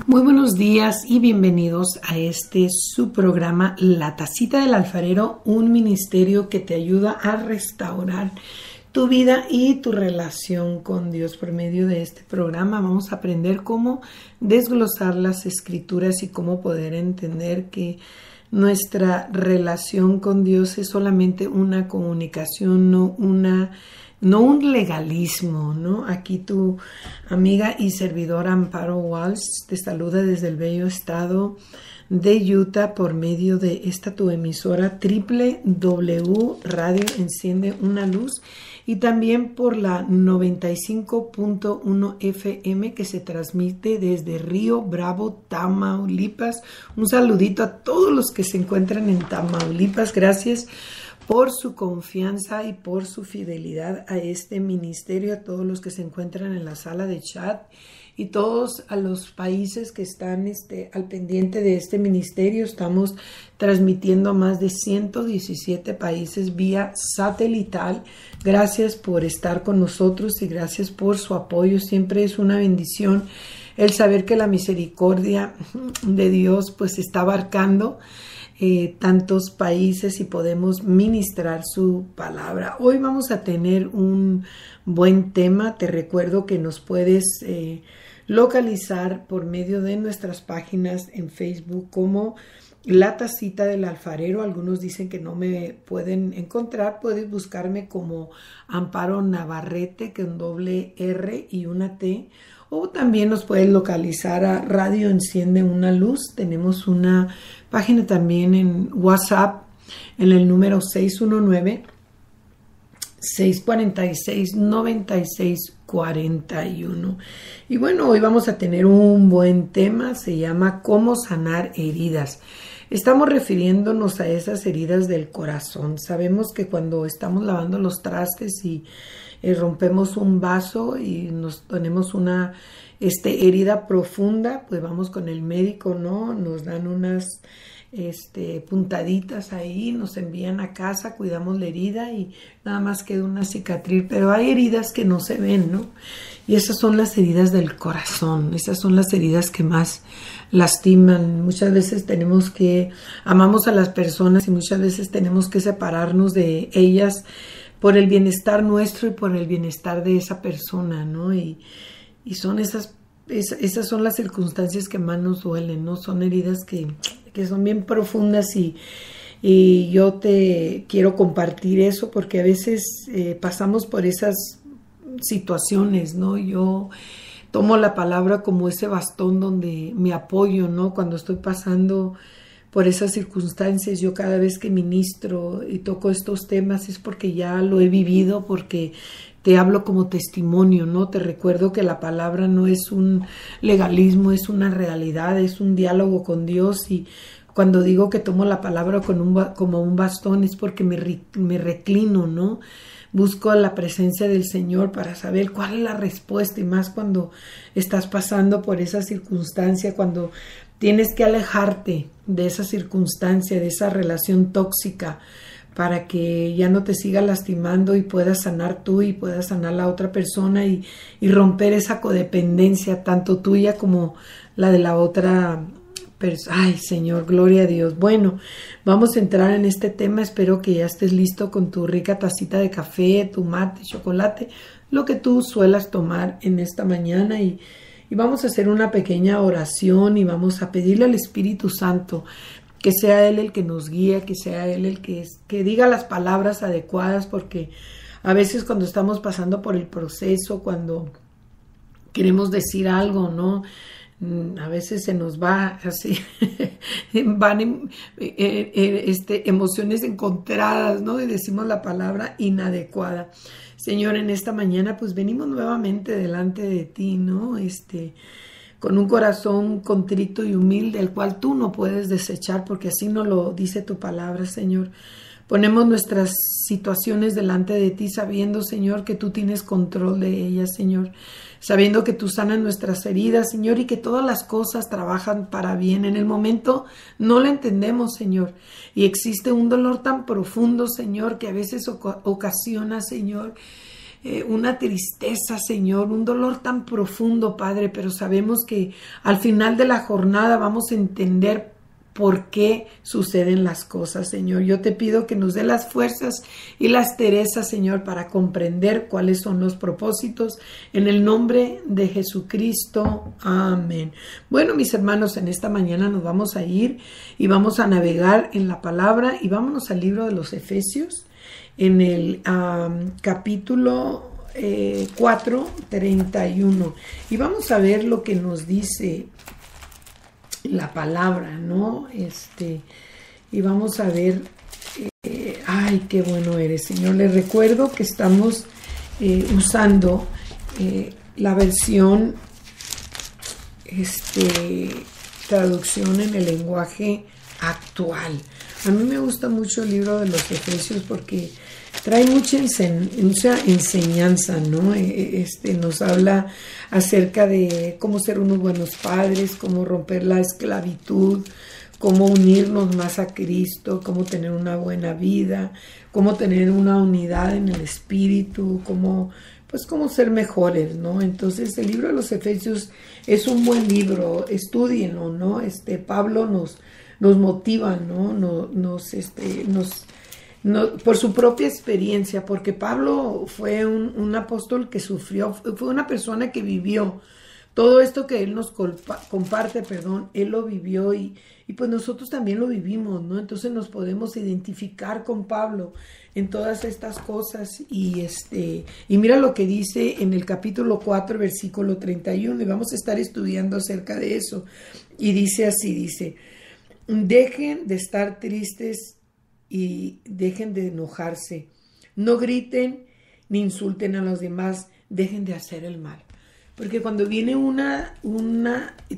Muy buenos días y bienvenidos a su programa La Tacita del Alfarero, un ministerio que te ayuda a restaurar tu vida y tu relación con Dios. Por medio de este programa vamos a aprender cómo desglosar las escrituras y cómo poder entender que nuestra relación con Dios es solamente una comunicación, no un legalismo, ¿no? Aquí tu amiga y servidora Amparo Walsh te saluda desde el bello estado de Utah por medio de esta tu emisora www Radio Enciende una Luz y también por la 95.1 FM que se transmite desde Río Bravo, Tamaulipas. Un saludito a todos los que se encuentran en Tamaulipas. Gracias por su confianza y por su fidelidad a este ministerio, a todos los que se encuentran en la sala de chat y todos a los países que están al pendiente de este ministerio. Estamos transmitiendo a más de 117 países vía satelital. Gracias por estar con nosotros y gracias por su apoyo. Siempre es una bendición el saber que la misericordia de Dios pues está abarcando tantos países y podemos ministrar su palabra. Hoy vamos a tener un buen tema. Te recuerdo que nos puedes localizar por medio de nuestras páginas en Facebook como La Tacita del Alfarero. Algunos dicen que no me pueden encontrar. Puedes buscarme como Amparo Navarrete con doble R y una T. O también nos puedes localizar a Radio Enciende una Luz. Tenemos una página también en WhatsApp en el número 619-646-9641. Y bueno, hoy vamos a tener un buen tema. Se llama ¿Cómo sanar heridas? Estamos refiriéndonos a esas heridas del corazón. Sabemos que cuando estamos lavando los trastes y rompemos un vaso y nos ponemos una herida profunda, pues vamos con el médico, ¿no? Nos dan unas puntaditas ahí, nos envían a casa, cuidamos la herida y nada más queda una cicatriz, pero hay heridas que no se ven, ¿no? Y esas son las heridas del corazón, esas son las heridas que más lastiman. Muchas veces amamos a las personas y muchas veces tenemos que separarnos de ellas por el bienestar nuestro y por el bienestar de esa persona, ¿no? Y son esas son las circunstancias que más nos duelen, ¿no? Son heridas que son bien profundas y yo te quiero compartir eso porque a veces pasamos por esas situaciones, ¿no? Yo tomo la palabra como ese bastón donde me apoyo, ¿no? Cuando estoy pasando por esas circunstancias, yo cada vez que ministro y toco estos temas es porque ya lo he vivido, porque te hablo como testimonio, ¿no? Te recuerdo que la palabra no es un legalismo, es una realidad, es un diálogo con Dios. Y cuando digo que tomo la palabra como un bastón es porque me reclino, ¿no? Busco la presencia del Señor para saber cuál es la respuesta, y más cuando estás pasando por esa circunstancia, cuando tienes que alejarte de esa circunstancia, de esa relación tóxica, para que ya no te siga lastimando y puedas sanar tú y puedas sanar la otra persona y romper esa codependencia, tanto tuya como la de la otra persona. Ay, Señor, gloria a Dios. Bueno, vamos a entrar en este tema. Espero que ya estés listo con tu rica tacita de café, tu mate, chocolate, lo que tú suelas tomar en esta mañana y vamos a hacer una pequeña oración y vamos a pedirle al Espíritu Santo que sea Él el que nos guíe, que sea Él el que diga las palabras adecuadas, porque a veces cuando estamos pasando por el proceso, cuando queremos decir algo, ¿no? A veces se nos va así, van emociones encontradas, ¿no? Y decimos la palabra inadecuada. Señor, en esta mañana pues venimos nuevamente delante de ti, ¿no? Con un corazón contrito y humilde, el cual tú no puedes desechar, porque así nos lo dice tu palabra, Señor. Ponemos nuestras situaciones delante de ti, sabiendo, Señor, que tú tienes control de ellas, Señor. Sabiendo que tú sanas nuestras heridas, Señor, y que todas las cosas trabajan para bien. En el momento no lo entendemos, Señor. Y existe un dolor tan profundo, Señor, que a veces ocasiona, Señor, una tristeza, Señor, un dolor tan profundo, Padre, pero sabemos que al final de la jornada vamos a entender por qué suceden las cosas, Señor. Yo te pido que nos dé las fuerzas y las enterezas, Señor, para comprender cuáles son los propósitos. En el nombre de Jesucristo. Amén. Bueno, mis hermanos, en esta mañana nos vamos a ir y vamos a navegar en la palabra y vámonos al libro de los Efesios, en el capítulo 4, 31. Y vamos a ver lo que nos dice la palabra, ¿no? Y vamos a ver, ay, qué bueno eres, Señor. Les recuerdo que estamos usando la versión, traducción en el lenguaje actual. A mí me gusta mucho el libro de los Efesios porque trae mucha enseñanza, ¿no? Nos habla acerca de cómo ser unos buenos padres, cómo romper la esclavitud, cómo unirnos más a Cristo, cómo tener una buena vida, cómo tener una unidad en el espíritu, cómo ser mejores, ¿no? Entonces el libro de los Efesios es un buen libro, estúdienlo, ¿no? Pablo nos motiva, ¿no? Por su propia experiencia, porque Pablo fue un apóstol que sufrió, fue una persona que vivió todo esto que él nos comparte, él lo vivió y pues nosotros también lo vivimos, ¿no? Entonces nos podemos identificar con Pablo en todas estas cosas y mira lo que dice en el capítulo 4, versículo 31, y vamos a estar estudiando acerca de eso, y dice así, dejen de estar tristes y dejen de enojarse. No griten ni insulten a los demás. Dejen de hacer el mal. Porque cuando viene una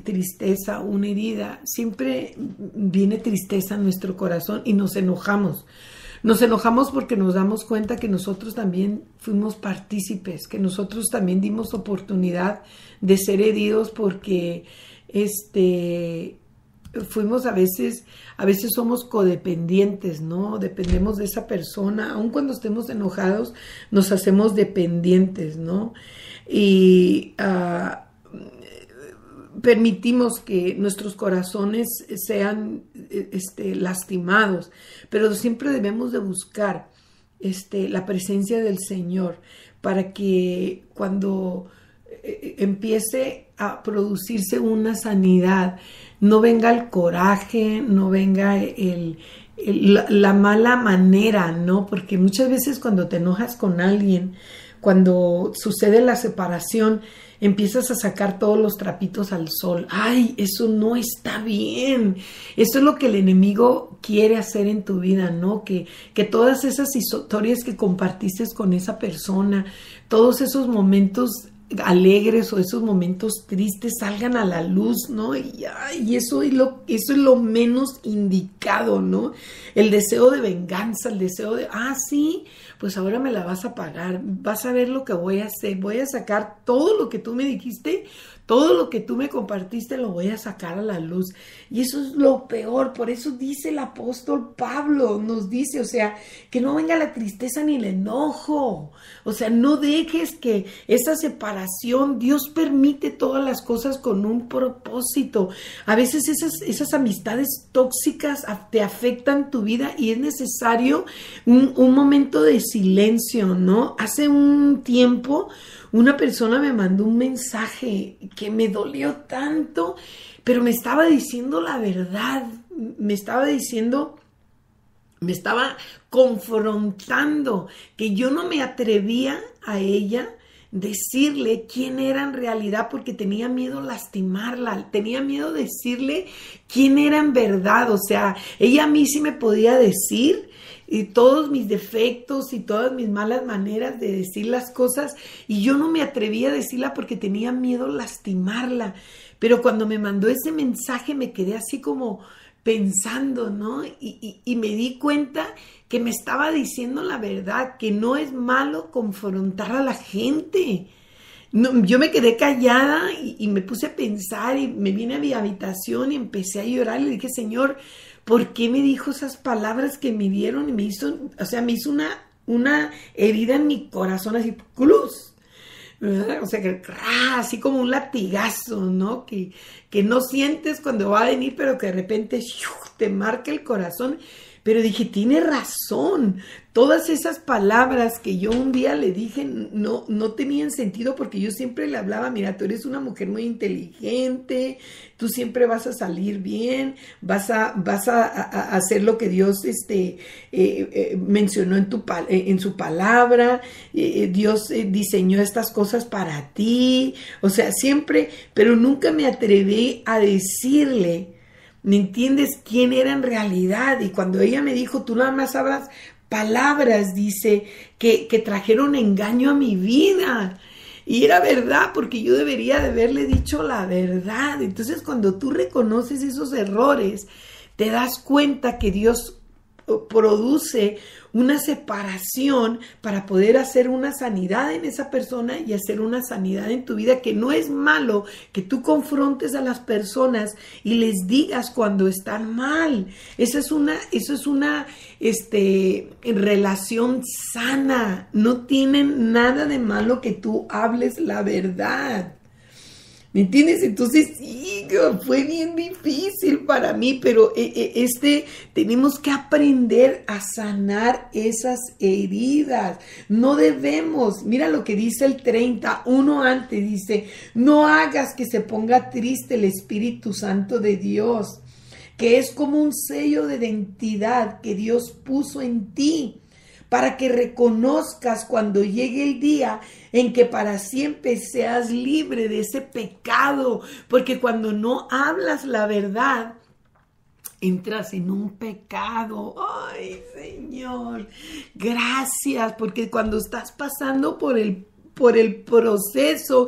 tristeza, una herida, siempre viene tristeza en nuestro corazón y nos enojamos. Nos enojamos porque nos damos cuenta que nosotros también fuimos partícipes, que nosotros también dimos oportunidad de ser heridos porque fuimos a veces somos codependientes, ¿no? Dependemos de esa persona, aun cuando estemos enojados, nos hacemos dependientes, ¿no? Y permitimos que nuestros corazones sean lastimados, pero siempre debemos de buscar la presencia del Señor para que cuando empiece a producirse una sanidad, no venga el coraje, no venga la mala manera, ¿no? Porque muchas veces cuando te enojas con alguien, cuando sucede la separación, empiezas a sacar todos los trapitos al sol. ¡Ay, eso no está bien! Eso es lo que el enemigo quiere hacer en tu vida, ¿no? Que todas esas historias que compartiste con esa persona, todos esos momentos alegres o esos momentos tristes salgan a la luz, ¿no? Y eso es lo menos indicado, ¿no? El deseo de venganza, el deseo de, sí, pues ahora me la vas a pagar, vas a ver lo que voy a hacer, voy a sacar todo lo que tú me dijiste, todo lo que tú me compartiste lo voy a sacar a la luz. Y eso es lo peor, por eso dice el apóstol Pablo, nos dice, o sea, que no venga la tristeza ni el enojo, o sea, no dejes que esa separación, Dios permite todas las cosas con un propósito. A veces esas amistades tóxicas te afectan tu vida y es necesario un momento de silencio, ¿no? Hace un tiempo una persona me mandó un mensaje que me dolió tanto, pero me estaba diciendo la verdad, me estaba confrontando, que yo no me atrevía a ella decirle quién era en realidad porque tenía miedo lastimarla, tenía miedo decirle quién era en verdad. O sea, ella a mí sí me podía decir y todos mis defectos y todas mis malas maneras de decir las cosas, y yo no me atrevía a decirla porque tenía miedo lastimarla. Pero cuando me mandó ese mensaje me quedé así como pensando, ¿no? Y me di cuenta que me estaba diciendo la verdad, que no es malo confrontar a la gente. No, yo me quedé callada y me puse a pensar y me vine a mi habitación y empecé a llorar. Le dije, Señor, ¿por qué me dijo esas palabras que me dieron? Y me hizo una herida en mi corazón, así, cruz, ¿verdad? O sea, que así como un latigazo, ¿no? Que no sientes cuando va a venir, pero que de repente te marca el corazón. Pero dije, tiene razón, todas esas palabras que yo un día le dije no tenían sentido, porque yo siempre le hablaba, mira, tú eres una mujer muy inteligente, tú siempre vas a salir bien, vas a hacer lo que Dios mencionó en su palabra, Dios diseñó estas cosas para ti, o sea, siempre, pero nunca me atreví a decirle, ¿me entiendes? ¿Quién era en realidad? Y cuando ella me dijo, tú nada más hablas palabras, dice, que trajeron engaño a mi vida. Y era verdad, porque yo debería de haberle dicho la verdad. Entonces, cuando tú reconoces esos errores, te das cuenta que Dios produce una separación para poder hacer una sanidad en esa persona y hacer una sanidad en tu vida, que no es malo que tú confrontes a las personas y les digas cuando están mal. Eso es una relación sana. No tienen nada de malo que tú hables la verdad. ¿Me entiendes? Entonces sí, fue bien difícil para mí, pero tenemos que aprender a sanar esas heridas. No debemos, mira lo que dice el 31 antes, dice, no hagas que se ponga triste el Espíritu Santo de Dios, que es como un sello de identidad que Dios puso en ti, para que reconozcas cuando llegue el día en que para siempre seas libre de ese pecado, porque cuando no hablas la verdad, entras en un pecado. Ay, Señor, gracias, porque cuando estás pasando por el proceso,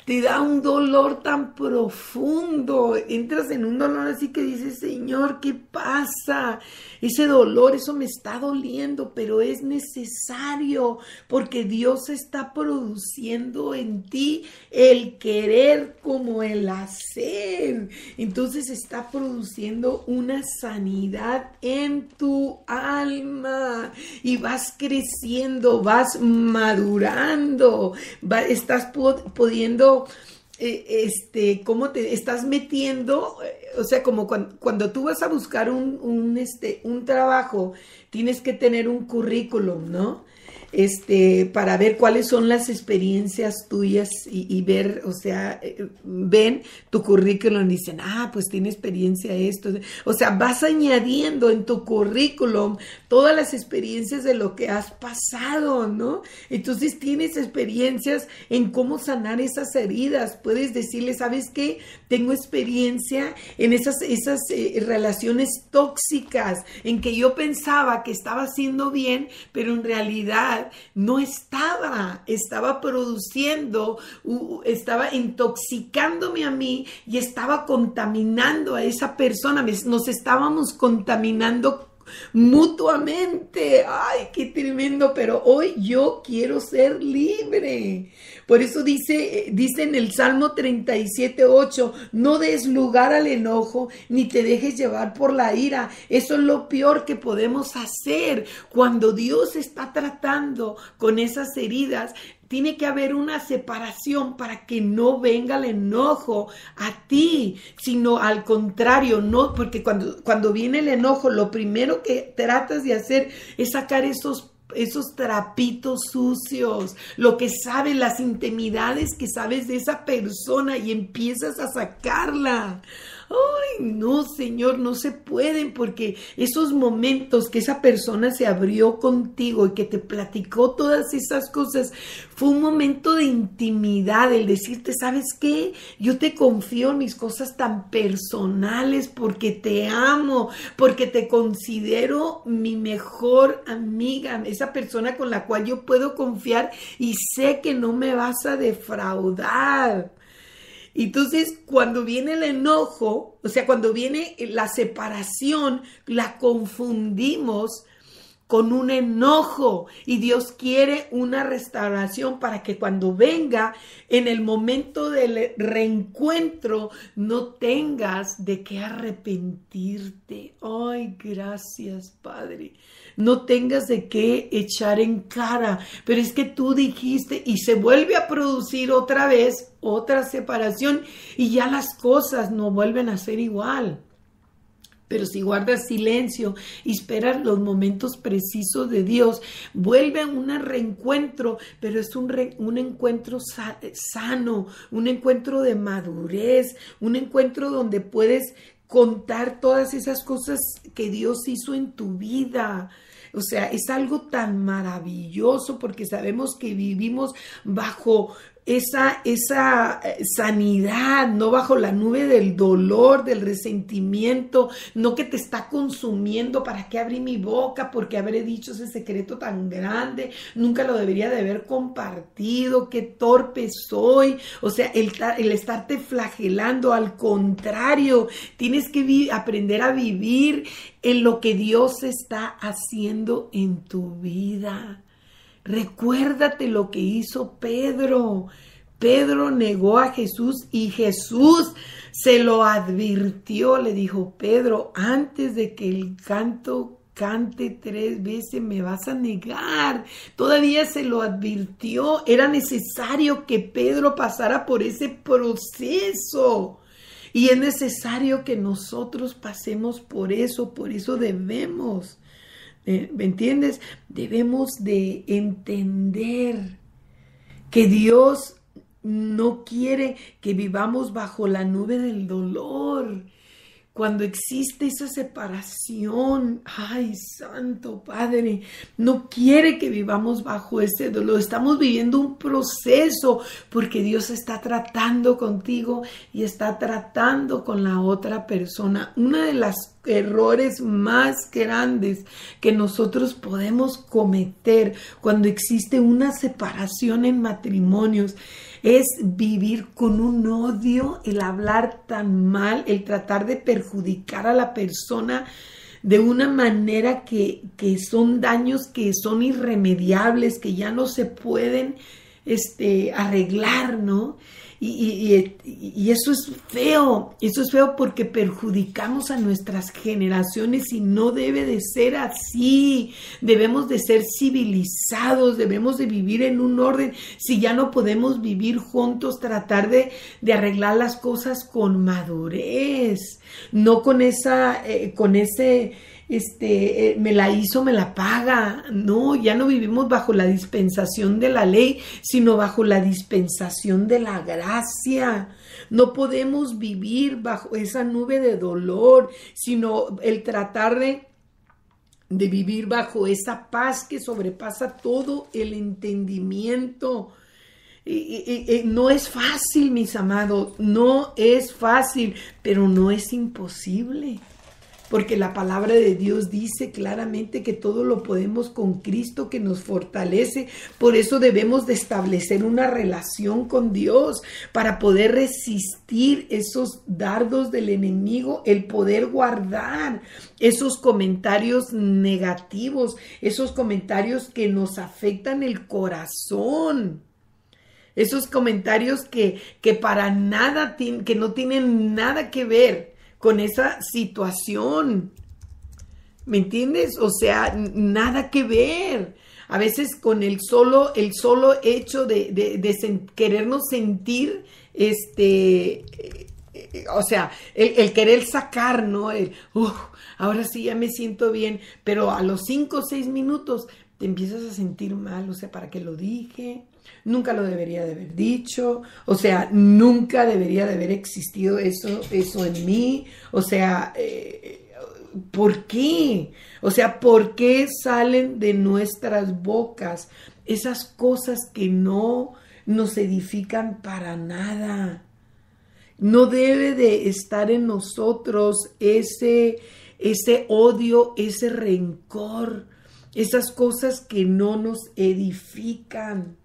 te da un dolor tan profundo, entras en un dolor así que dices, Señor, ¿qué pasa? Ese dolor, eso me está doliendo, pero es necesario, porque Dios está produciendo en ti el querer como el hacer. Entonces está produciendo una sanidad en tu alma y vas creciendo, vas madurando, estás pudiendo, ¿cómo te estás metiendo? O sea, como cuando tú vas a buscar un trabajo, tienes que tener un currículum, ¿no? Para ver cuáles son las experiencias tuyas y ver, o sea, ven tu currículum y dicen, pues tiene experiencia esto. O sea, vas añadiendo en tu currículum todas las experiencias de lo que has pasado, ¿no? Entonces tienes experiencias en cómo sanar esas heridas. Puedes decirle, ¿sabes qué? Tengo experiencia en esas relaciones tóxicas, en que yo pensaba que estaba haciendo bien, pero en realidad no estaba produciendo, estaba intoxicándome a mí y estaba contaminando a esa persona, nos estábamos contaminando mutuamente. Ay, qué tremendo, pero hoy yo quiero ser libre. Por eso dice en el Salmo 37:8, no des lugar al enojo, ni te dejes llevar por la ira. Eso es lo peor que podemos hacer cuando Dios está tratando con esas heridas. Tiene que haber una separación para que no venga el enojo a ti, sino al contrario, no, porque cuando viene el enojo, lo primero que tratas de hacer es sacar esos trapitos sucios, lo que sabes, las intimidades que sabes de esa persona, y empiezas a sacarla. Ay, no, Señor, no se pueden, porque esos momentos que esa persona se abrió contigo y que te platicó todas esas cosas, fue un momento de intimidad, el decirte, ¿sabes qué? Yo te confío en mis cosas tan personales porque te amo, porque te considero mi mejor amiga, esa persona con la cual yo puedo confiar y sé que no me vas a defraudar. Entonces, cuando viene el enojo, o sea, cuando viene la separación, la confundimos con un enojo, y Dios quiere una restauración para que cuando venga en el momento del reencuentro no tengas de qué arrepentirte. Ay, gracias, Padre. No tengas de qué echar en cara, pero es que tú dijiste, y se vuelve a producir otra vez otra separación y ya las cosas no vuelven a ser igual. Pero si guardas silencio y esperas los momentos precisos de Dios, vuelve a un reencuentro, pero es un encuentro sano, un encuentro de madurez, un encuentro donde puedes contar todas esas cosas que Dios hizo en tu vida. O sea, es algo tan maravilloso porque sabemos que vivimos bajo esa sanidad, no bajo la nube del dolor, del resentimiento, no que te está consumiendo. ¿Para qué abrí mi boca? ¿Por qué habré dicho ese secreto tan grande? Nunca lo debería de haber compartido. Qué torpe soy. O sea, el estarte flagelando, al contrario, tienes que aprender a vivir en lo que Dios está haciendo en tu vida. Recuérdate lo que hizo Pedro. Pedro negó a Jesús y Jesús se lo advirtió. Le dijo: Pedro, antes de que el canto cante 3 veces me vas a negar. Todavía se lo advirtió. Era necesario que Pedro pasara por ese proceso. Y es necesario que nosotros pasemos por eso debemos. ¿Me entiendes? Debemos de entender que Dios no quiere que vivamos bajo la nube del dolor. Cuando existe esa separación, ay, Santo Padre, no quiere que vivamos bajo ese dolor. Estamos viviendo un proceso porque Dios está tratando contigo y está tratando con la otra persona. Uno de los errores más grandes que nosotros podemos cometer cuando existe una separación en matrimonios es vivir con un odio, el hablar tan mal, el tratar de perjudicar a la persona de una manera que son daños que son irremediables, que ya no se pueden arreglar, ¿no? Y eso es feo porque perjudicamos a nuestras generaciones y no debe de ser así. Debemos de ser civilizados, debemos de vivir en un orden. Si ya no podemos vivir juntos, tratar de arreglar las cosas con madurez, no con ese me la hizo, me la paga. No, ya no vivimos bajo la dispensación de la ley, sino bajo la dispensación de la gracia. No podemos vivir bajo esa nube de dolor, sino el tratar de vivir bajo esa paz que sobrepasa todo el entendimiento. No es fácil, mis amados, no es fácil, pero no es imposible. Porque la palabra de Dios dice claramente que todo lo podemos con Cristo que nos fortalece. Por eso debemos de establecer una relación con Dios para poder resistir esos dardos del enemigo, el poder guardar esos comentarios negativos, esos comentarios que nos afectan el corazón. Esos comentarios que para nada, que no tienen nada que ver con esa situación, ¿me entiendes? O sea, nada que ver. A veces con el solo hecho de querernos sentir, o sea, el querer sacar, ¿no? Ahora sí ya me siento bien, pero a los 5 o 6 minutos te empiezas a sentir mal. O sea, ¿para qué lo dije? Nunca lo debería de haber dicho. O sea, nunca debería de haber existido eso en mí. O sea, ¿por qué? O sea, ¿por qué salen de nuestras bocas esas cosas que no nos edifican para nada? No debe de estar en nosotros ese odio, ese rencor, esas cosas que no nos edifican.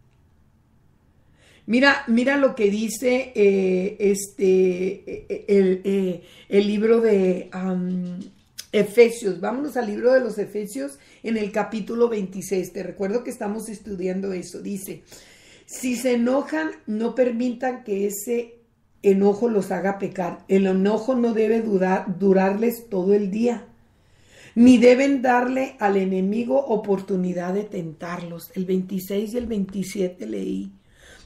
Mira lo que dice el libro de Efesios, vámonos al libro de los Efesios en el capítulo 26. Te recuerdo que estamos estudiando eso. Dice, si se enojan, no permitan que ese enojo los haga pecar. El enojo no debe durarles todo el día, ni deben darle al enemigo oportunidad de tentarlos. El 26 y el 27 leí.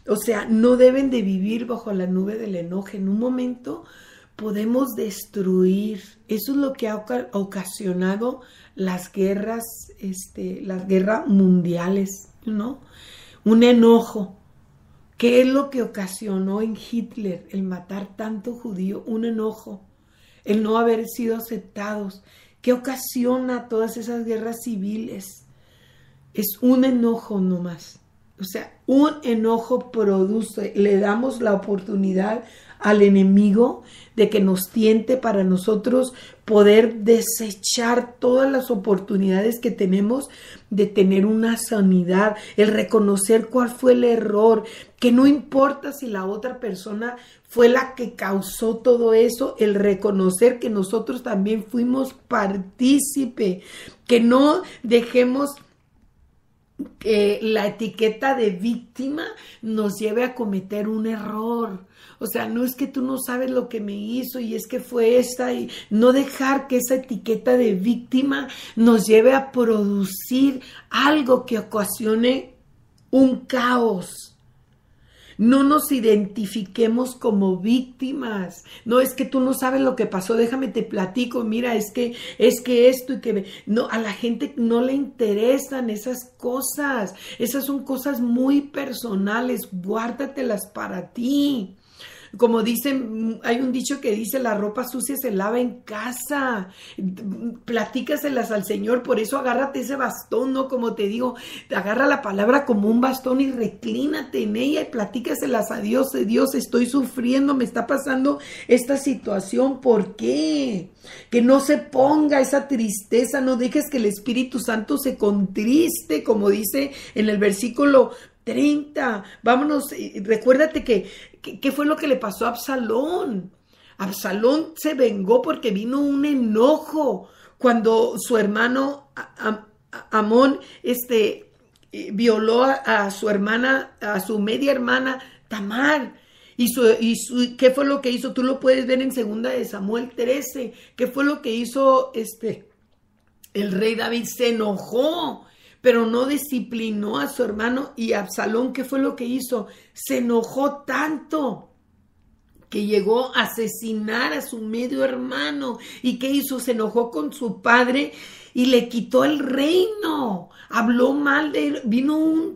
O sea, no deben de vivir bajo la nube del enojo. En un momento podemos destruir. Eso es lo que ha ocasionado las guerras mundiales, ¿no? Un enojo. ¿Qué es lo que ocasionó en Hitler el matar tanto judío? Un enojo. El no haber sido aceptados. ¿Qué ocasiona todas esas guerras civiles? Es un enojo nomás. O sea, un enojo produce, le damos la oportunidad al enemigo de que nos tiente para nosotros poder desechar todas las oportunidades que tenemos de tener una sanidad, el reconocer cuál fue el error, que no importa si la otra persona fue la que causó todo eso, el reconocer que nosotros también fuimos partícipe, que no dejemos que la etiqueta de víctima nos lleve a cometer un error. O sea, no es que tú no sabes lo que me hizo y es que fue esta, y no dejar que esa etiqueta de víctima nos lleve a producir algo que ocasione un caos. No nos identifiquemos como víctimas. No, es que tú no sabes lo que pasó, déjame te platico, mira, es que esto y que... No, a la gente no le interesan esas cosas. Esas son cosas muy personales, guárdatelas para ti. Como dicen, hay un dicho que dice, la ropa sucia se lava en casa. Platícaselas al Señor, por eso agárrate ese bastón, ¿no? Como te digo, agarra la palabra como un bastón y reclínate en ella y platícaselas a Dios. Dios, estoy sufriendo, me está pasando esta situación, ¿por qué? Que no se ponga esa tristeza, no dejes que el Espíritu Santo se contriste, como dice en el versículo 30. Vámonos, recuérdate ¿qué fue lo que le pasó a Absalón? Absalón se vengó porque vino un enojo cuando su hermano Amón violó a su hermana, a su media hermana Tamar. ¿Qué fue lo que hizo? Tú lo puedes ver en 2 de Samuel 13. ¿Qué fue lo que hizo el rey David? Se enojó, pero no disciplinó a su hermano. Y Absalón, ¿qué fue lo que hizo? Se enojó tanto que llegó a asesinar a su medio hermano. ¿Y qué hizo? Se enojó con su padre y le quitó el reino. Habló mal de él.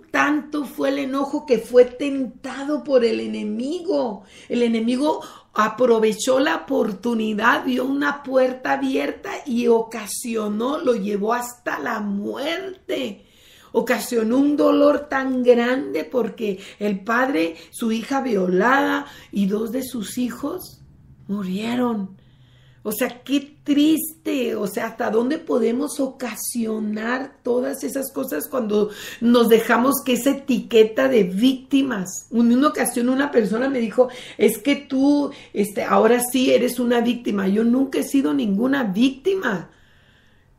Tanto fue el enojo que fue tentado por el enemigo. El enemigo aprovechó la oportunidad, vio una puerta abierta y lo llevó hasta la muerte. Ocasionó un dolor tan grande porque el padre, su hija violada y 2 de sus hijos murieron. O sea, qué triste. O sea, ¿hasta dónde podemos ocasionar todas esas cosas cuando nos dejamos que esa etiqueta de víctimas? En una ocasión una persona me dijo, es que tú ahora sí eres una víctima. Yo nunca he sido ninguna víctima.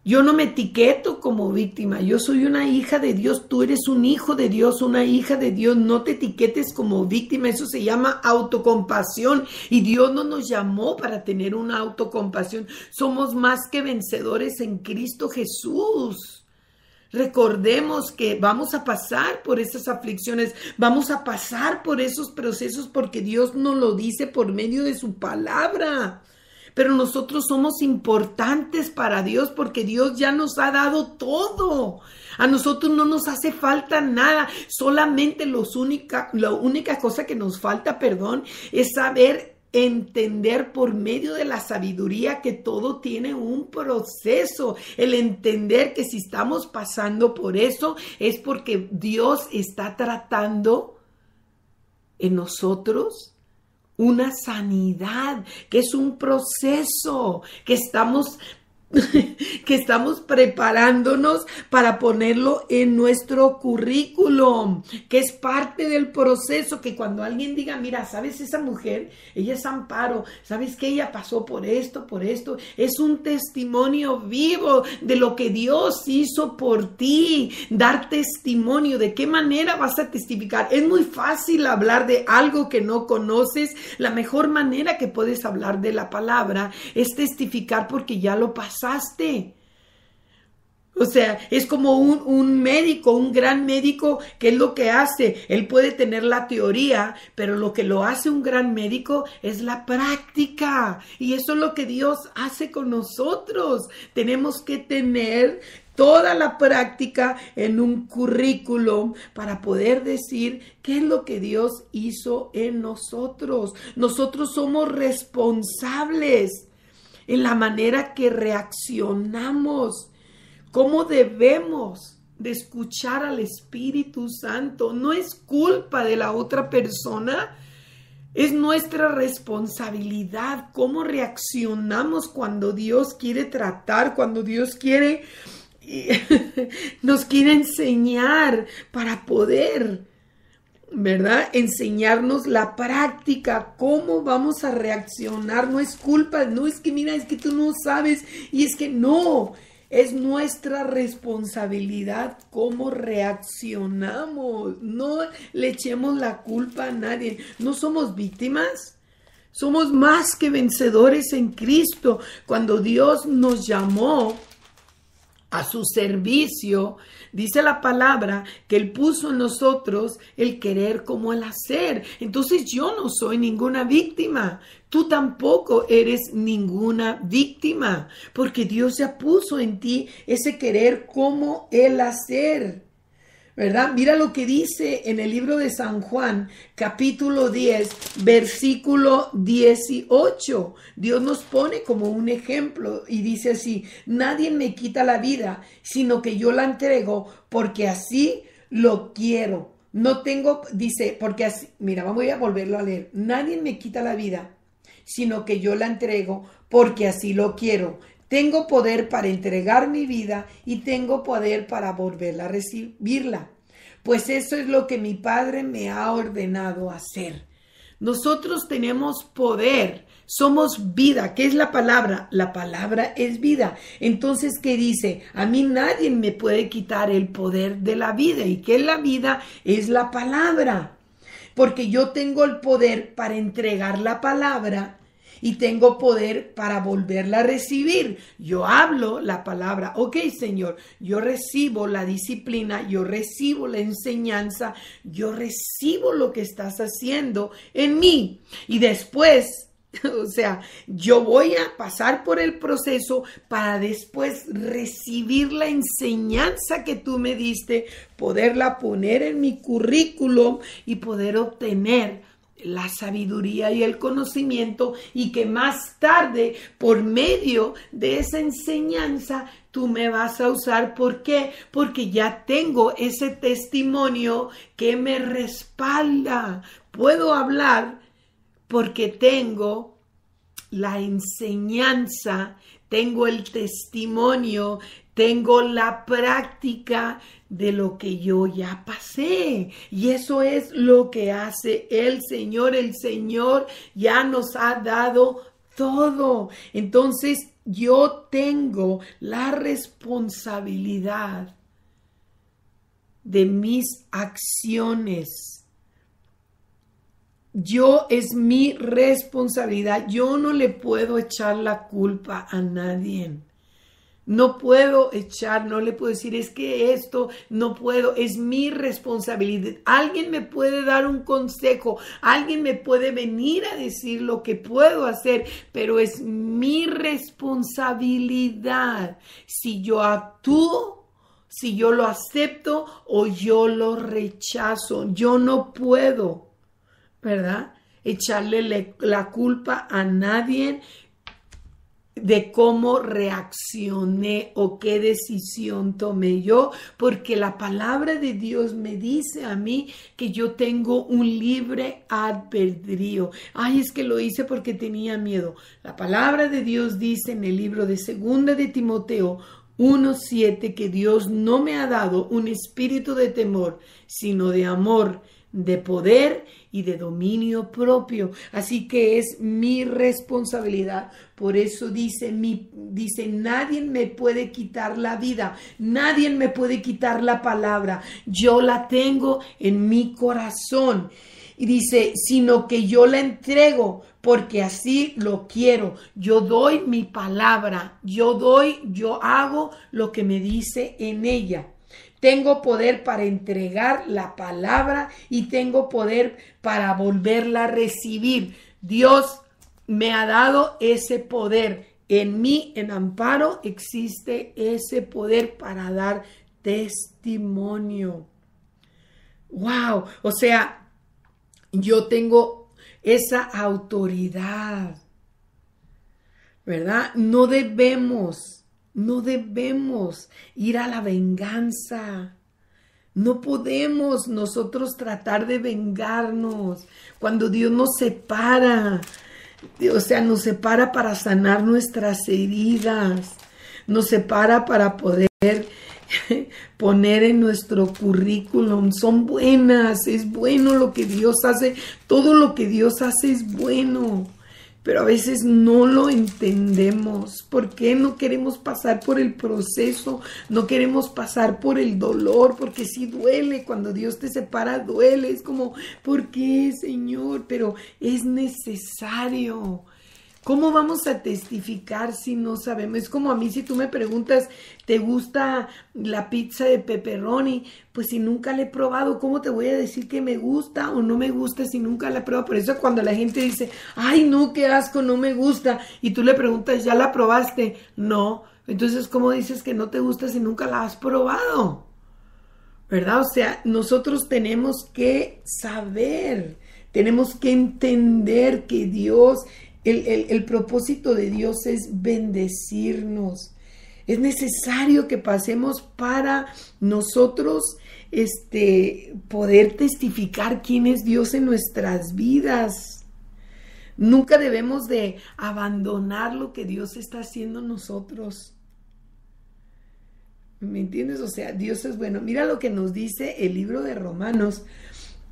Yo no me etiqueto como víctima, yo soy una hija de Dios, tú eres un hijo de Dios, una hija de Dios, no te etiquetes como víctima, eso se llama autocompasión y Dios no nos llamó para tener una autocompasión, somos más que vencedores en Cristo Jesús. Recordemos que vamos a pasar por esas aflicciones, vamos a pasar por esos procesos porque Dios nos lo dice por medio de su palabra. Pero nosotros somos importantes para Dios porque Dios ya nos ha dado todo. A nosotros no nos hace falta nada. Solamente la única cosa que nos falta, es saber entender por medio de la sabiduría que todo tiene un proceso. El entender que si estamos pasando por eso es porque Dios está tratando en nosotros una sanidad, que es un proceso, que estamos que estamos preparándonos para ponerlo en nuestro currículum, que es parte del proceso, que cuando alguien diga, mira, ¿sabes esa mujer? Ella es Amparo, ¿sabes que ella pasó por esto, por esto? Es un testimonio vivo de lo que Dios hizo por ti, dar testimonio. ¿De qué manera vas a testificar? Es muy fácil hablar de algo que no conoces. La mejor manera que puedes hablar de la palabra es testificar porque ya lo pasaste. O sea, es como un médico, un gran médico, ¿qué es lo que hace? Él puede tener la teoría, pero lo que lo hace un gran médico es la práctica. Y eso es lo que Dios hace con nosotros. Tenemos que tener toda la práctica en un currículum para poder decir qué es lo que Dios hizo en nosotros. Nosotros somos responsables en la manera que reaccionamos. ¿Cómo debemos de escuchar al Espíritu Santo? No es culpa de la otra persona, es nuestra responsabilidad. ¿Cómo reaccionamos cuando Dios quiere tratar, cuando Dios quiere, nos quiere enseñar para poder, ¿verdad? Enseñarnos la práctica, cómo vamos a reaccionar? No es culpa, no es que mira, es que tú no sabes, y es que no. Es nuestra responsabilidad cómo reaccionamos. No le echemos la culpa a nadie. No somos víctimas. Somos más que vencedores en Cristo. Cuando Dios nos llamó a su servicio, dice la palabra que Él puso en nosotros el querer como el hacer. Entonces yo no soy ninguna víctima. Tú tampoco eres ninguna víctima, porque Dios ya puso en ti ese querer como el hacer, ¿verdad? Mira lo que dice en el libro de San Juan, capítulo 10, versículo 18. Dios nos pone como un ejemplo y dice así: nadie me quita la vida, sino que yo la entrego porque así lo quiero. No tengo, dice, porque así, mira, voy a volverlo a leer. Nadie me quita la vida, sino que yo la entrego porque así lo quiero. Tengo poder para entregar mi vida y tengo poder para volverla a recibirla. Pues eso es lo que mi Padre me ha ordenado hacer. Nosotros tenemos poder, somos vida. ¿Qué es la palabra? La palabra es vida. Entonces, ¿qué dice? A mí nadie me puede quitar el poder de la vida. ¿Y qué es la vida? Es la palabra. Porque yo tengo el poder para entregar la palabra y tengo poder para volverla a recibir. Yo hablo la palabra. Ok, Señor, yo recibo la disciplina, yo recibo la enseñanza, yo recibo lo que estás haciendo en mí. Y después, o sea, yo voy a pasar por el proceso para después recibir la enseñanza que tú me diste, poderla poner en mi currículum y poder obtener la sabiduría y el conocimiento, y que más tarde, por medio de esa enseñanza, tú me vas a usar. ¿Por qué? Porque ya tengo ese testimonio que me respalda. Puedo hablar porque tengo la enseñanza, tengo el testimonio, tengo la práctica de lo que yo ya pasé. Y eso es lo que hace el Señor. El Señor ya nos ha dado todo. Entonces yo tengo la responsabilidad de mis acciones. Es mi responsabilidad. Yo no le puedo echar la culpa a nadie. No puedo no le puedo decir, es que esto no puedo, es mi responsabilidad. Alguien me puede dar un consejo, alguien me puede venir a decir lo que puedo hacer, pero es mi responsabilidad si yo actúo, si yo lo acepto o yo lo rechazo. Yo no puedo, ¿verdad?, echarle la culpa a nadie de cómo reaccioné o qué decisión tomé yo, porque la palabra de Dios me dice a mí que yo tengo un libre albedrío. Ay, es que lo hice porque tenía miedo. La palabra de Dios dice en el libro de 2 de Timoteo 1:7 que Dios no me ha dado un espíritu de temor, sino de amor, de poder y de dominio propio. Así que es mi responsabilidad. Por eso dice, nadie me puede quitar la vida, nadie me puede quitar la palabra. Yo la tengo en mi corazón. Y dice, sino que yo la entrego porque así lo quiero. Yo doy mi palabra, yo hago lo que me dice en ella. Tengo poder para entregar la palabra y tengo poder para volverla a recibir. Dios me ha dado ese poder. En mí, en Amparo, existe ese poder para dar testimonio. ¡Wow! O sea, yo tengo esa autoridad, ¿verdad? No debemos ir a la venganza. No podemos nosotros tratar de vengarnos cuando Dios nos separa. O sea, nos separa para sanar nuestras heridas. Nos separa para poder poner en nuestro currículum. Son buenas, es bueno lo que Dios hace. Todo lo que Dios hace es bueno. Pero a veces no lo entendemos. ¿Por qué no queremos pasar por el proceso? No queremos pasar por el dolor, porque sí duele. Cuando Dios te separa, duele. Es como, ¿por qué, Señor? Pero es necesario. ¿Cómo vamos a testificar si no sabemos? Es como a mí, si tú me preguntas, ¿te gusta la pizza de pepperoni? Pues si nunca la he probado, ¿cómo te voy a decir que me gusta o no me gusta si nunca la he probado? Por eso cuando la gente dice, ay, no, qué asco, no me gusta, y tú le preguntas, ¿ya la probaste? No. Entonces, ¿cómo dices que no te gusta si nunca la has probado? ¿Verdad? O sea, nosotros tenemos que saber, tenemos que entender que Dios... El propósito de Dios es bendecirnos. Es necesario que pasemos para nosotros poder testificar quién es Dios en nuestras vidas. Nunca debemos de abandonar lo que Dios está haciendo en nosotros. ¿Me entiendes? O sea, Dios es bueno. Mira lo que nos dice el libro de Romanos,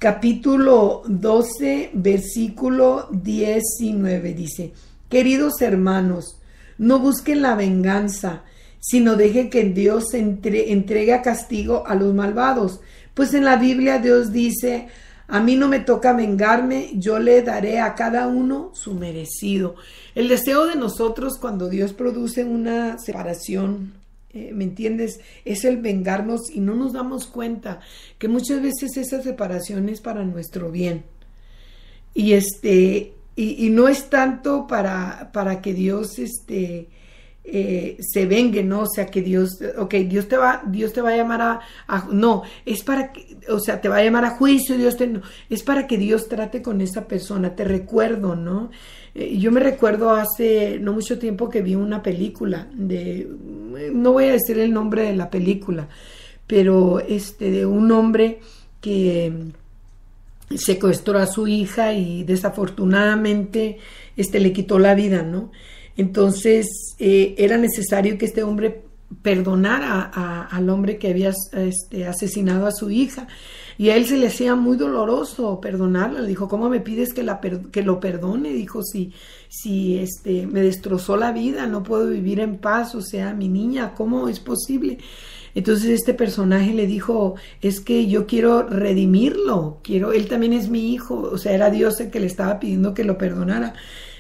capítulo 12, versículo 19, dice, queridos hermanos, no busquen la venganza, sino dejen que Dios entregue a castigo a los malvados. Pues en la Biblia Dios dice, a mí no me toca vengarme, yo le daré a cada uno su merecido. El deseo de nosotros cuando Dios produce una separación, ¿me entiendes? Es el vengarnos y no nos damos cuenta que muchas veces esa separación es para nuestro bien. Y y no es tanto para que Dios se vengue, ¿no? O sea, que Dios te va a llamar no, es para que, o sea, te va a llamar a juicio, no, es para que Dios trate con esa persona. Te recuerdo, ¿no? Yo me recuerdo hace no mucho tiempo que vi una película no voy a decir el nombre de la película, pero de un hombre que secuestró a su hija y desafortunadamente le quitó la vida, ¿no? Entonces era necesario que este hombre perdonara al hombre que había asesinado a su hija, y a él se le hacía muy doloroso perdonarla. Le dijo, ¿cómo me pides que lo perdone? Dijo, si me destrozó la vida, no puedo vivir en paz, o sea, mi niña, ¿cómo es posible? Entonces este personaje le dijo, es que yo quiero redimirlo, él también es mi hijo, o sea, era Dios el que le estaba pidiendo que lo perdonara.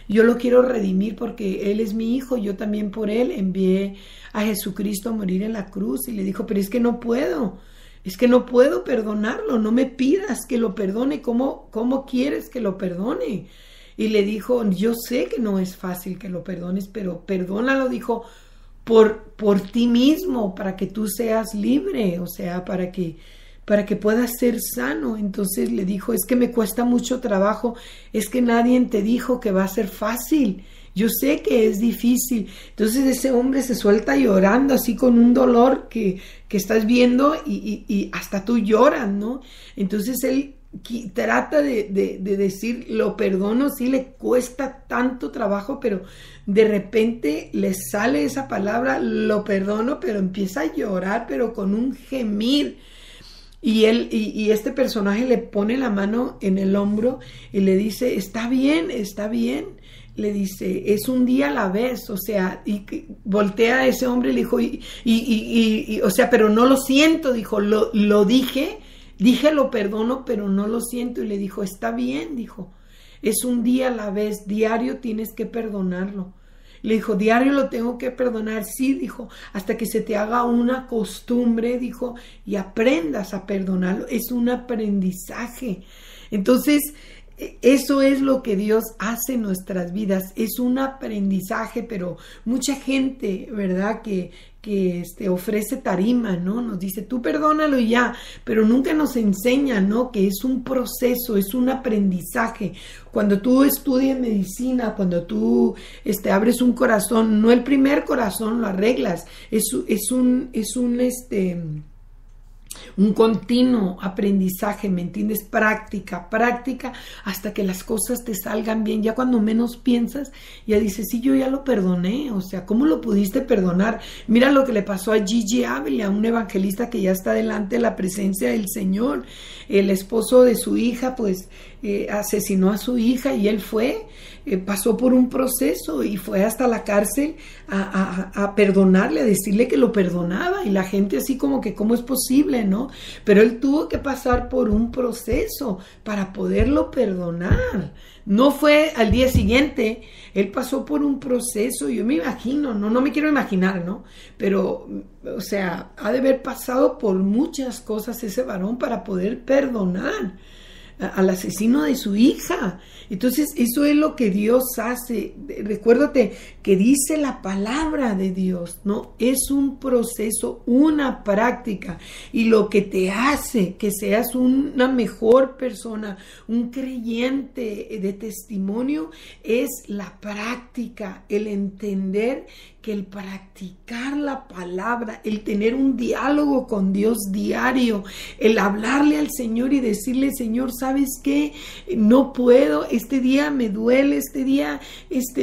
Yo lo quiero redimir porque él es mi hijo, yo también por él envié a Jesucristo a morir en la cruz. Y le dijo, pero es que no puedo perdonarlo, no me pidas que lo perdone, ¿cómo quieres que lo perdone? Y le dijo, yo sé que no es fácil que lo perdones, pero perdónalo, dijo, por ti mismo, para que tú seas libre, o sea, para que puedas ser sano. Entonces le dijo, es que me cuesta mucho trabajo, es que nadie te dijo que va a ser fácil. yo sé que es difícil. Entonces ese hombre se suelta llorando así con un dolor que estás viendo y hasta tú lloras, ¿no? Entonces él trata de decir, lo perdono, sí le cuesta tanto trabajo, pero de repente le sale esa palabra, lo perdono, pero empieza a llorar, pero con un gemir. Y este personaje le pone la mano en el hombro y le dice, está bien, le dice, es un día a la vez, o sea, y voltea a ese hombre y le dijo, o sea, pero no lo siento, dijo, lo dije lo perdono, pero no lo siento, y le dijo, está bien, dijo, es un día a la vez, diario tienes que perdonarlo. Le dijo, diario lo tengo que perdonar, sí, dijo, hasta que se te haga una costumbre, dijo, y aprendas a perdonarlo, es un aprendizaje. Entonces, eso es lo que Dios hace en nuestras vidas, es un aprendizaje, pero mucha gente, ¿verdad?, que ofrece tarima, ¿no? Nos dice, tú perdónalo y ya, pero nunca nos enseña, ¿no?, que es un proceso, es un aprendizaje. Cuando tú estudias medicina, cuando tú abres un corazón, no el primer corazón lo arreglas, es un continuo aprendizaje, ¿me entiendes? Práctica, hasta que las cosas te salgan bien. Ya cuando menos piensas, ya dices, sí, yo ya lo perdoné. O sea, ¿cómo lo pudiste perdonar? Mira lo que le pasó a Gigi Ávila, un evangelista que ya está delante de la presencia del Señor. El esposo de su hija, pues, asesinó a su hija y él pasó por un proceso y fue hasta la cárcel a perdonarle, a decirle que lo perdonaba, y la gente así como que ¿cómo es posible, no? Pero él tuvo que pasar por un proceso para poderlo perdonar. No fue al día siguiente, él pasó por un proceso, yo me imagino, no me quiero imaginar, ¿no? Pero, o sea, ha de haber pasado por muchas cosas ese varón para poder perdonar al asesino de su hija. Entonces eso es lo que Dios hace. Recuérdate que dice la palabra de Dios, ¿no? Es un proceso, una práctica, y lo que te hace que seas una mejor persona, un creyente de testimonio, es la práctica, el entender que el practicar la palabra, el tener un diálogo con Dios diario, el hablarle al Señor y decirle, Señor, ¿sabes qué? No puedo, este día me duele, este día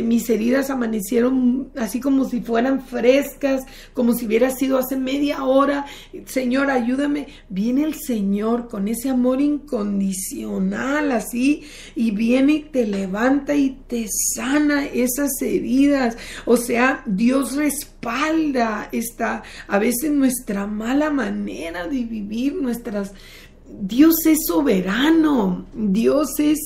mis heridas amanecieron así como si fueran frescas, como si hubiera sido hace media hora. Señor, ayúdame. Viene el Señor con ese amor incondicional así, y viene y te levanta y te sana esas heridas. O sea, Dios respalda a veces nuestra mala manera de vivir, Dios es soberano, Dios es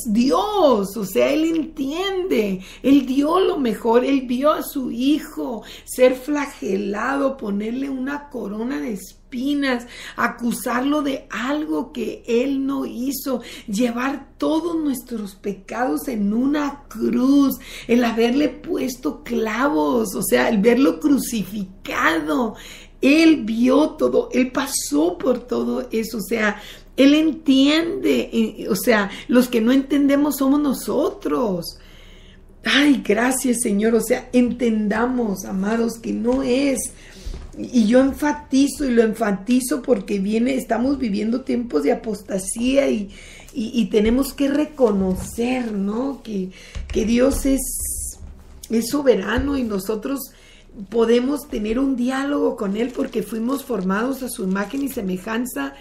Dios, o sea, Él entiende, Él dio lo mejor, Él vio a su hijo ser flagelado, ponerle una corona de espinas, acusarlo de algo que Él no hizo, llevar todos nuestros pecados en una cruz, el haberle puesto clavos, o sea, el verlo crucificado. Él vio todo, Él pasó por todo eso, o sea, Él entiende, o sea, los que no entendemos somos nosotros. Ay, gracias, Señor, o sea, entendamos, amados, que no es, y yo enfatizo y lo enfatizo porque estamos viviendo tiempos de apostasía y tenemos que reconocer, ¿no? Que Dios es soberano y nosotros podemos tener un diálogo con Él porque fuimos formados a su imagen y semejanza,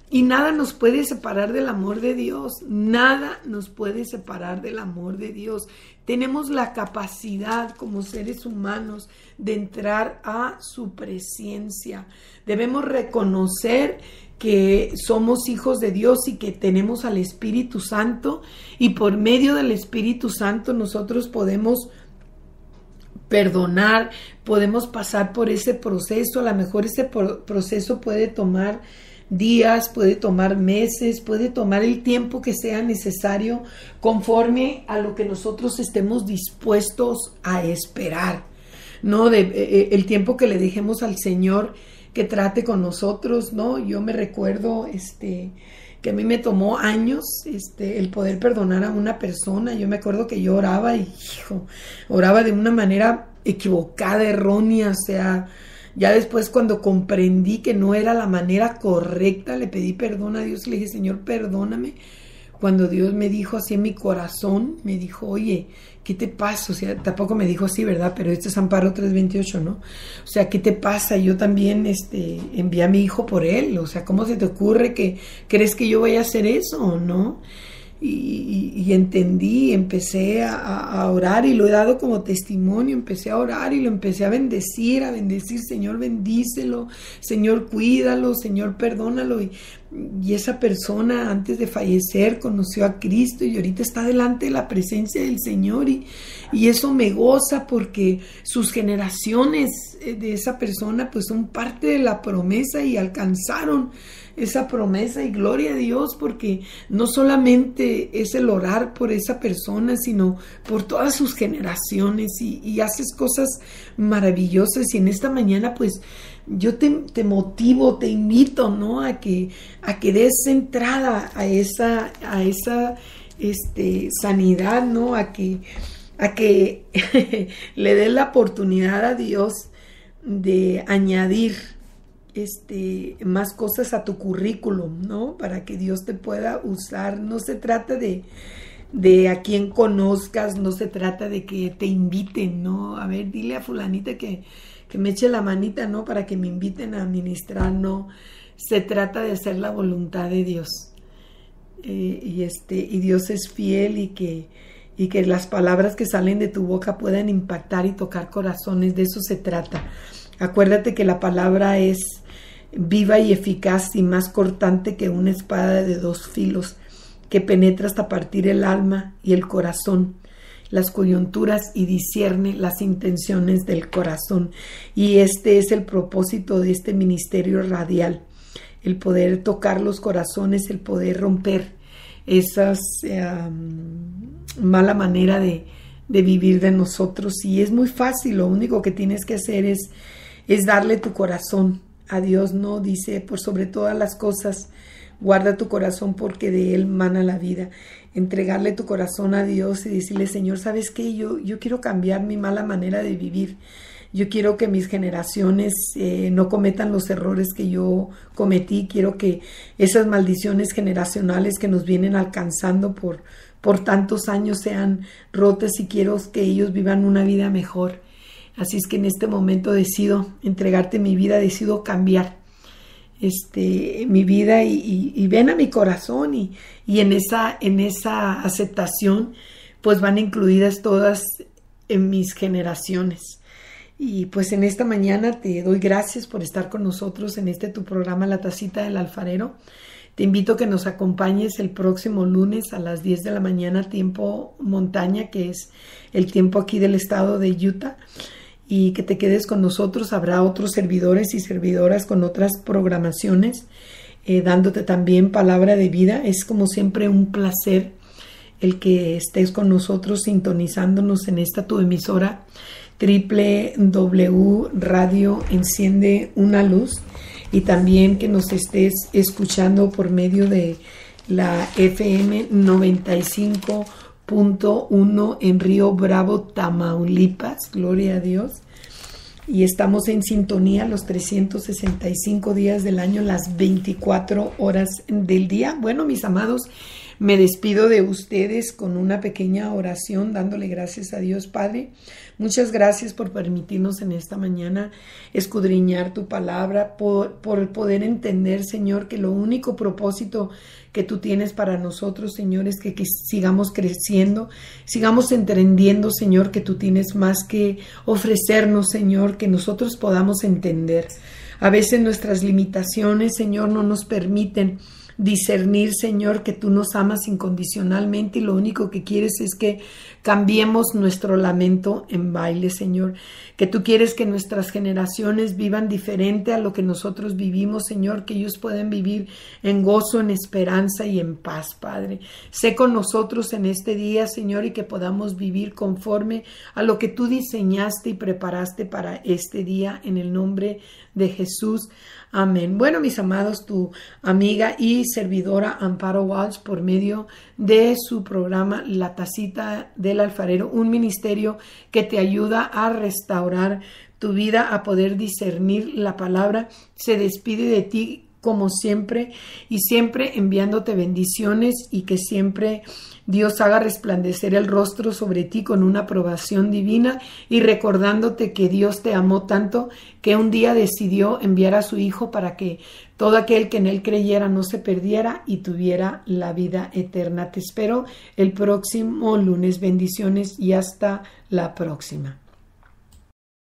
y nada nos puede separar del amor de Dios. Nada nos puede separar del amor de Dios. Tenemos la capacidad como seres humanos de entrar a su presencia. Debemos reconocer que somos hijos de Dios y que tenemos al Espíritu Santo, y por medio del Espíritu Santo nosotros podemos perdonar, podemos pasar por ese proceso. A lo mejor ese proceso puede tomar días, puede tomar meses, puede tomar el tiempo que sea necesario conforme a lo que nosotros estemos dispuestos a esperar, ¿no? El tiempo que le dejemos al Señor que trate con nosotros, ¿no? Yo me recuerdo que a mí me tomó años el poder perdonar a una persona. Yo me acuerdo que yo oraba y, oraba de una manera equivocada, errónea, o sea, ya después cuando comprendí que no era la manera correcta, le pedí perdón a Dios, le dije, Señor, perdóname. Cuando Dios me dijo así en mi corazón, me dijo, oye, ¿qué te pasa? O sea, tampoco me dijo así, ¿verdad? Pero este es Amparo 3:28, ¿no? O sea, ¿qué te pasa? Yo también envié a mi hijo por él. O sea, ¿cómo se te ocurre que crees que yo voy a hacer eso, no? Y entendí, empecé a orar y lo he dado como testimonio, empecé a orar y lo empecé a bendecir, Señor, bendícelo, Señor, cuídalo, Señor, perdónalo. Y esa persona antes de fallecer conoció a Cristo y ahorita está delante de la presencia del Señor y eso me goza porque sus generaciones de esa persona pues son parte de la promesa y alcanzaron esa promesa, y gloria a Dios porque no solamente es el orar por esa persona, sino por todas sus generaciones y haces cosas maravillosas. Y en esta mañana pues yo te motivo, te invito, ¿no? a que des entrada a esa sanidad, ¿no? A que le des la oportunidad a Dios de añadir más cosas a tu currículum, ¿no? Para que Dios te pueda usar. No se trata de a quien conozcas, no se trata de que te inviten, ¿no? A ver, dile a fulanita que me eche la manita, ¿no? Para que me inviten a ministrar, no. Se trata de hacer la voluntad de Dios. Y Dios es fiel y que las palabras que salen de tu boca puedan impactar y tocar corazones. De eso se trata. Acuérdate que la palabra es viva y eficaz y más cortante que una espada de 2 filos, que penetra hasta partir el alma y el corazón, las coyunturas, y discierne las intenciones del corazón. Y este es el propósito de este ministerio radial, el poder tocar los corazones, el poder romper esas mala manera de vivir de nosotros. Y es muy fácil, lo único que tienes que hacer es darle tu corazón a Dios, ¿no? Dice, por sobre todas las cosas, guarda tu corazón porque de él mana la vida. Entregarle tu corazón a Dios y decirle, Señor, ¿sabes qué? Yo quiero cambiar mi mala manera de vivir. Yo quiero que mis generaciones no cometan los errores que yo cometí. Quiero que esas maldiciones generacionales que nos vienen alcanzando por tantos años sean rotas, y quiero que ellos vivan una vida mejor. Así es que en este momento decido entregarte mi vida, decido cambiar mi vida y ven a mi corazón y en esa aceptación pues van incluidas todas en mis generaciones. Y pues en esta mañana te doy gracias por estar con nosotros en tu programa La Tacita del Alfarero. Te invito a que nos acompañes el próximo lunes a las 10 de la mañana, tiempo montaña, que es el tiempo aquí del estado de Utah. Y que te quedes con nosotros. Habrá otros servidores y servidoras con otras programaciones, dándote también palabra de vida. Es como siempre un placer el que estés con nosotros sintonizándonos en esta tu emisora www Radio Enciende una Luz, y también que nos estés escuchando por medio de la FM 95.1 en Río Bravo, Tamaulipas, gloria a Dios. Y estamos en sintonía los 365 días del año, las 24 horas del día. Bueno, mis amados, me despido de ustedes con una pequeña oración, dándole gracias a Dios. Padre, muchas gracias por permitirnos en esta mañana escudriñar tu palabra, por poder entender, Señor, que lo único propósito que tú tienes para nosotros, Señor, es que sigamos creciendo, sigamos entendiendo, Señor, que tú tienes más que ofrecernos, Señor, que nosotros podamos entender. A veces nuestras limitaciones, Señor, no nos permiten discernir, Señor, que tú nos amas incondicionalmente y lo único que quieres es que cambiemos nuestro lamento en baile, Señor, que tú quieres que nuestras generaciones vivan diferente a lo que nosotros vivimos, Señor, que ellos puedan vivir en gozo, en esperanza y en paz, Padre. Sé con nosotros en este día, Señor, y que podamos vivir conforme a lo que tú diseñaste y preparaste para este día, en el nombre de Jesús. Amén. Bueno, mis amados, tu amiga y servidora Amparo Walsh, por medio de su programa La Tacita del Alfarero, un ministerio que te ayuda a restaurar tu vida, a poder discernir la palabra, se despide de ti como siempre y siempre enviándote bendiciones y que siempre Dios haga resplandecer el rostro sobre ti con una aprobación divina y recordándote que Dios te amó tanto que un día decidió enviar a su Hijo para que todo aquel que en Él creyera no se perdiera y tuviera la vida eterna. Te espero el próximo lunes. Bendiciones y hasta la próxima.